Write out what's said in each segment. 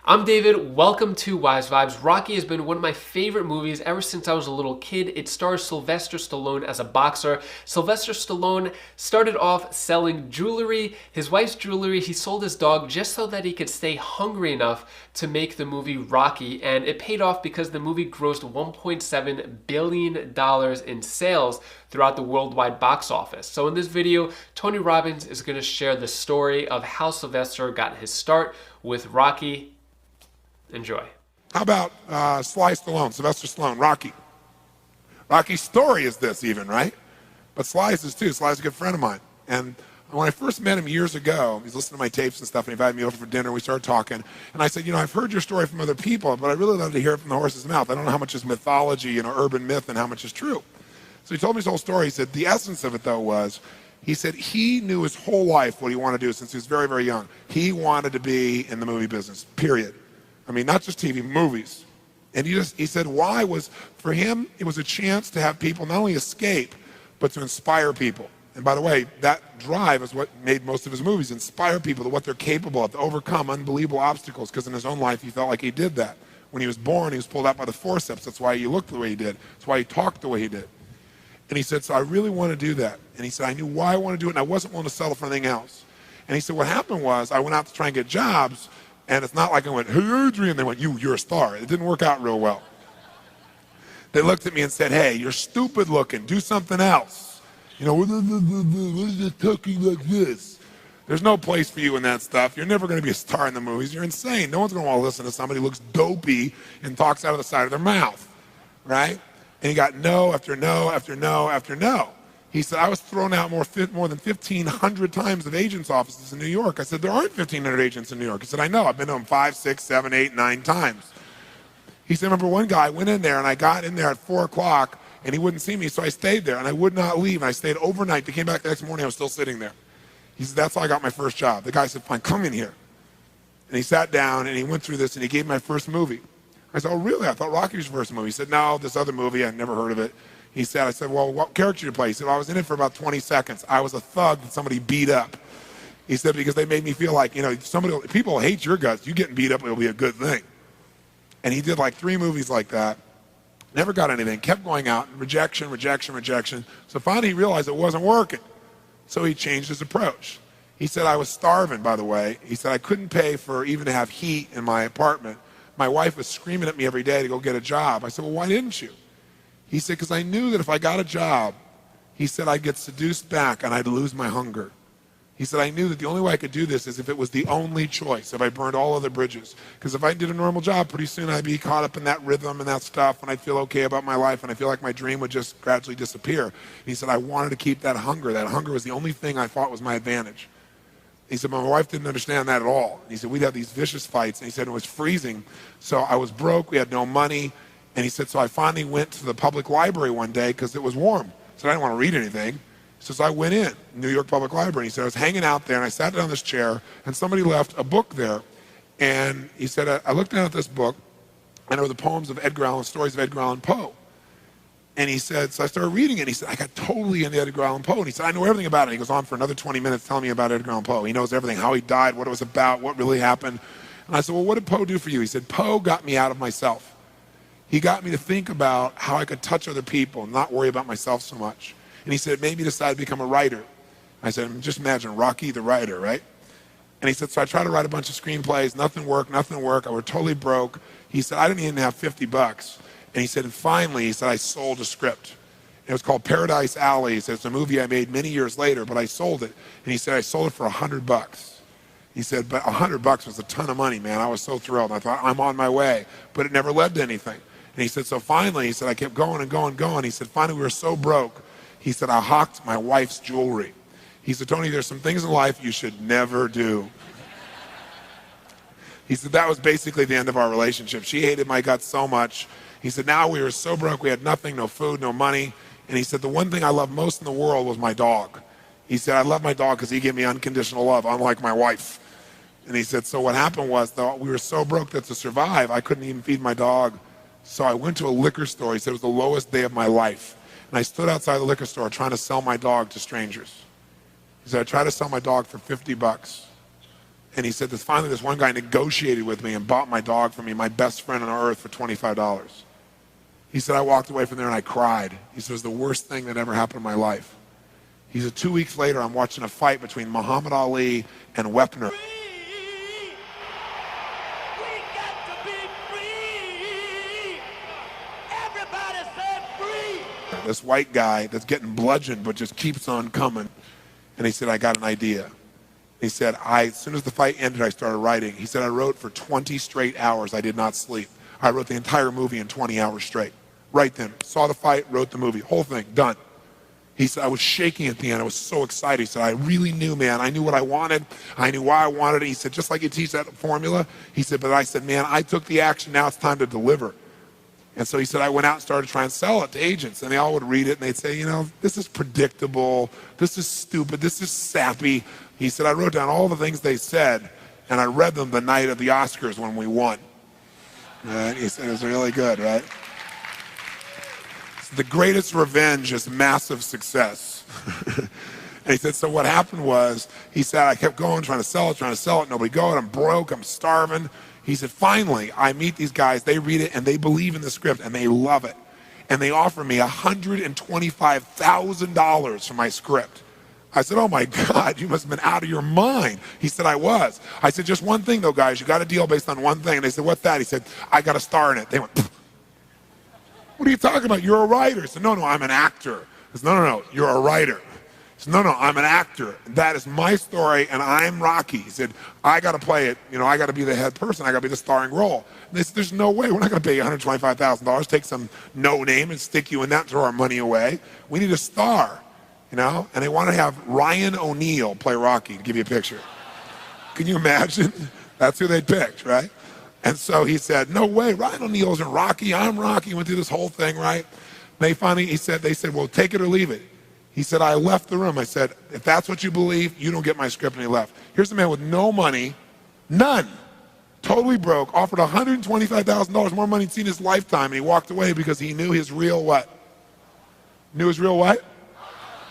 I'm David, welcome to Wise Vibes. Rocky has been one of my favorite movies ever since I was a little kid. It stars Sylvester Stallone as a boxer. Sylvester Stallone started off selling jewelry, his wife's jewelry. He sold his dog just so that he could stay hungry enough to make the movie Rocky, and it paid off because the movie grossed $1.7 billion in sales throughout the worldwide box office. So in this video, Tony Robbins is going to share the story of how Sylvester got his start with Rocky. Enjoy. How about Sylvester Stallone, Rocky? Rocky's story is this even, right? But Sly's is too. Sly's a good friend of mine. And when I first met him years ago, he's listening to my tapes and stuff, and he invited me over for dinner. We started talking. And I said, I've heard your story from other people, but I really love to hear it from the horse's mouth. I don't know how much is mythology, urban myth, and how much is true. So he told me his whole story. He said the essence of it, though, was he said he knew his whole life what he wanted to do since he was very, very young. He wanted to be in the movie business, period. I mean, not just TV, movies. And he said why was, for him, it was a chance to have people not only escape, but to inspire people. And by the way, that drive is what made most of his movies, inspire people to what they're capable of, to overcome unbelievable obstacles, because in his own life, he felt like he did that. When he was born, he was pulled out by the forceps. That's why he looked the way he did. That's why he talked the way he did. And he said, so I really want to do that. And he said, I knew why I want to do it, and I wasn't willing to settle for anything else. And he said, what happened was, I went out to try and get jobs, and it's not like I went, hey, Adrian, they went, you're a star. It didn't work out real well. They looked at me and said, hey, you're stupid looking. Do something else. What is it talking like this? There's no place for you in that stuff. You're never going to be a star in the movies. You're insane. No one's going to want to listen to somebody who looks dopey and talks out of the side of their mouth, right? And he got no after no after no after no. He said, I was thrown out more than 1,500 times of agents' offices in New York. I said, there aren't 1,500 agents in New York. He said, I know. I've been to them 5, 6, 7, 8, 9 times. He said, remember one guy, I went in there, and I got in there at 4 o'clock, and he wouldn't see me, so I stayed there, and I would not leave. And I stayed overnight. They came back the next morning. I was still sitting there. He said, that's how I got my first job. The guy said, fine, come in here. And he sat down, and he went through this, and he gave me my first movie. I said, oh, really? I thought Rocky was your first movie. He said, no, this other movie, I'd never heard of it. I said, well, what character did you play? He said, well, I was in it for about 20 seconds. I was a thug that somebody beat up. He said, because they made me feel like, people hate your guts. You getting beat up, it'll be a good thing. And he did like 3 movies like that. Never got anything. Kept going out. Rejection, rejection, rejection. So finally he realized it wasn't working. So he changed his approach. He said, I was starving, by the way. He said, I couldn't pay for even to have heat in my apartment. My wife was screaming at me every day to go get a job. I said, well, why didn't you? He said, because I knew that if I got a job, he said, I'd get seduced back and I'd lose my hunger. He said, I knew that the only way I could do this is if it was the only choice, if I burned all other bridges. Because if I did a normal job, pretty soon I'd be caught up in that rhythm and that stuff, and I'd feel okay about my life, and I feel like my dream would just gradually disappear. And he said, I wanted to keep that hunger. That hunger was the only thing I thought was my advantage. He said, my wife didn't understand that at all. And he said, we'd have these vicious fights, and he said, it was freezing. So I was broke, we had no money. And he said, so I finally went to the public library one day because it was warm. So I didn't want to read anything. He says, I went in, New York Public Library. He said, I was hanging out there, and I sat down in this chair, and somebody left a book there. And he said, I looked down at this book, and it were the poems of Edgar Allan, stories of Edgar Allan Poe. And he said, so I started reading it, and he said, I got totally into Edgar Allan Poe. And he said, I know everything about it. He goes on for another 20 minutes telling me about Edgar Allan Poe. He knows everything, how he died, what it was about, what really happened. And I said, well, what did Poe do for you? He said, Poe got me out of myself. He got me to think about how I could touch other people and not worry about myself so much. And he said, it made me decide to become a writer. I said, just imagine Rocky the writer, right? And he said, so I tried to write a bunch of screenplays, nothing worked. I was totally broke. He said, I didn't even have $50. And he said, and finally, he said, I sold a script. It was called Paradise Alley. He said, it's a movie I made many years later, but I sold it. And he said, I sold it for $100. He said, but $100 was a ton of money, man. I was so thrilled. I thought, I'm on my way. But it never led to anything. And he said, so finally, he said, I kept going and going and going. He said, finally, we were so broke. He said, I hawked my wife's jewelry. He said, Tony, there's some things in life you should never do. He said, that was basically the end of our relationship. She hated my guts so much. He said, now we were so broke, we had nothing, no food, no money. And he said, the one thing I loved most in the world was my dog. He said, I love my dog because he gave me unconditional love, unlike my wife. And he said, so what happened was, though, we were so broke that to survive, I couldn't even feed my dog. So I went to a liquor store. He said, it was the lowest day of my life. And I stood outside the liquor store trying to sell my dog to strangers. He said, I tried to sell my dog for $50. And he said, finally this one guy negotiated with me and bought my dog for me, my best friend on earth, for $25. He said, I walked away from there and I cried. He said, it was the worst thing that ever happened in my life. He said, 2 weeks later, I'm watching a fight between Muhammad Ali and Wepner. This white guy that's getting bludgeoned but just keeps on coming. And he said, I got an idea. He said, as soon as the fight ended, I started writing. He said, I wrote for 20 straight hours. I did not sleep. I wrote the entire movie in 20 hours straight. Right then. Saw the fight, wrote the movie. Whole thing, done. He said, I was shaking at the end. I was so excited. He said, I really knew, man. I knew what I wanted. I knew why I wanted it. He said, just like you teach that formula. He said, but I said, man, I took the action. Now it's time to deliver. And so he said, I went out and started trying to sell it to agents, and they all would read it, and they'd say, you know, this is predictable, this is stupid, this is sappy. He said, I wrote down all the things they said, and I read them the night of the Oscars when we won. And he said, it was really good, right? So the greatest revenge is massive success. And he said, so what happened was, he said, I kept going, trying to sell it, nobody going, I'm broke, I'm starving. He said, finally, I meet these guys, they read it, and they believe in the script, and they love it. And they offer me $125,000 for my script. I said, oh my God, you must have been out of your mind. He said, I was. I said, just one thing though, guys, you got a deal based on one thing. And they said, what's that? He said, I got a star in it. They went, pfft. What are you talking about? You're a writer. He said, no, I'm an actor. He said, no, you're a writer. He said, no, I'm an actor. That is my story, and I'm Rocky. He said, I got to play it. You know, I got to be the head person. I got to be the starring role. And they said, there's no way. We're not going to pay you $125,000, take some no name and stick you in that and throw our money away. We need a star, you know? And they want to have Ryan O'Neal play Rocky, to give you a picture. Can you imagine? That's who they picked, right? And so he said, no way, Ryan O'Neal isn't Rocky. I'm Rocky. Went through this whole thing, right? They finally, they said, well, take it or leave it. He said, I left the room. I said, if that's what you believe, you don't get my script. And he left. Here's a man with no money, none, totally broke, offered $125,000 more money he'd seen in his lifetime, and he walked away because he knew his real what? Knew his real what?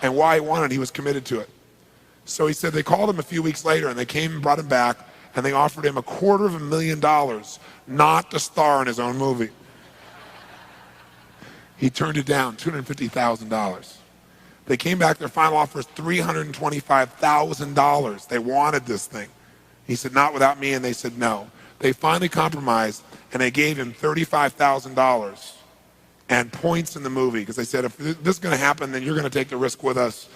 And why he wanted it. He was committed to it. So he said they called him a few weeks later, and they came and brought him back, and they offered him $250,000 not to star in his own movie. He turned it down, $250,000. They came back, their final offer was $325,000. They wanted this thing. He said, not without me, and they said no. They finally compromised, and they gave him $35,000 and points in the movie, because they said, if this is going to happen, then you're going to take the risk with us.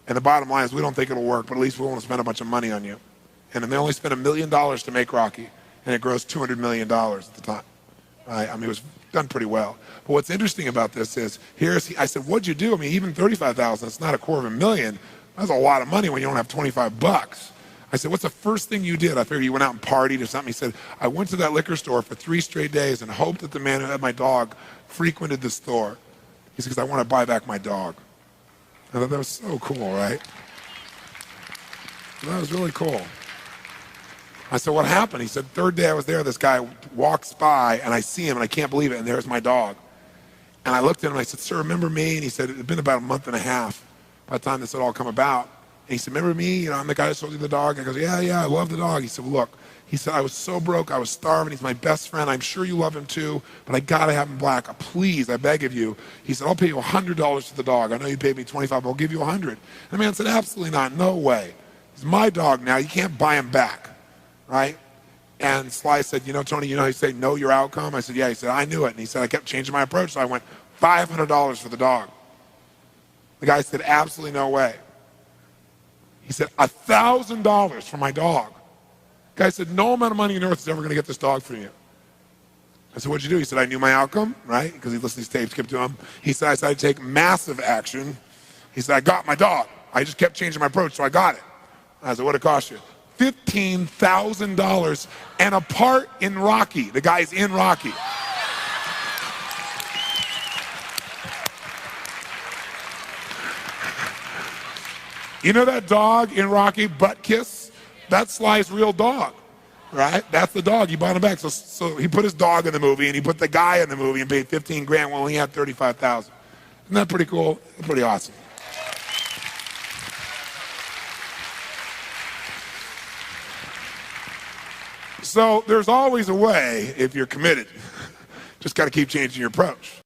And the bottom line is, we don't think it'll work, but at least we won't spend a bunch of money on you. And then they only spent $1 million to make Rocky, and it grossed $200 million at the time. I mean, it was done pretty well. But what's interesting about this is, I said, what'd you do? I mean, even $35,000, it's not $250,000. That's a lot of money when you don't have 25 bucks. I said, what's the first thing you did? I figured you went out and partied or something. He said, I went to that liquor store for 3 straight days and hoped that the man who had my dog frequented the store. He said, because I want to buy back my dog. I thought that was so cool, right? That was really cool. I said, what happened? He said, third day I was there, this guy walks by, and I see him, and I can't believe it, and there's my dog. And I looked at him, and I said, sir, remember me? And he said, it had been about a month and a half by the time this had all come about. And he said, remember me? You know, I'm the guy that sold you the dog. I goes, yeah, I love the dog. He said, well, look. He said, I was so broke, I was starving. He's my best friend. I'm sure you love him too, but I got to have him black. Please, I beg of you. He said, I'll pay you $100 for the dog. I know you paid me $25, but I'll give you $100. And the man said, absolutely not, no way. He's my dog now. You can't buy him back. Right? And Sly said, you know, Tony, you know how you say know your outcome? I said, yeah. He said, I knew it. And he said, I kept changing my approach. So I went $500 for the dog. The guy said, absolutely no way. He said, $1,000 for my dog. The guy said, no amount of money on earth is ever going to get this dog for you. I said, what'd you do? He said, I knew my outcome, right? Because he listened to these tapes, kept to him. He said, I decided to take massive action. He said, I got my dog. I just kept changing my approach, so I got it. I said, what'd it cost you? $15,000 and a part in Rocky. The guy's in Rocky. You know that dog in Rocky, Butt Kiss? That's Sly's real dog, right? That's the dog. He bought him back. So he put his dog in the movie, and he put the guy in the movie and paid $15,000 while he had $35,000. Isn't that pretty cool? Pretty awesome. So there's always a way if you're committed. Just got to keep changing your approach.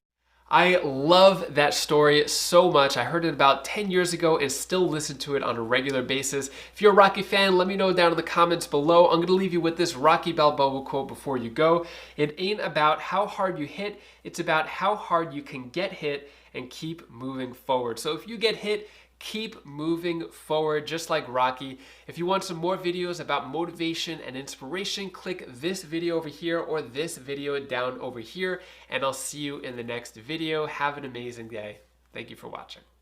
I love that story so much. I heard it about 10 years ago and still listen to it on a regular basis. If you're a Rocky fan, let me know down in the comments below. I'm gonna leave you with this Rocky Balboa quote before you go. It ain't about how hard you hit, it's about how hard you can get hit and keep moving forward. So if you get hit, keep moving forward, just like Rocky. If you want some more videos about motivation and inspiration, click this video over here or this video down over here, and I'll see you in the next video. Have an amazing day. Thank you for watching.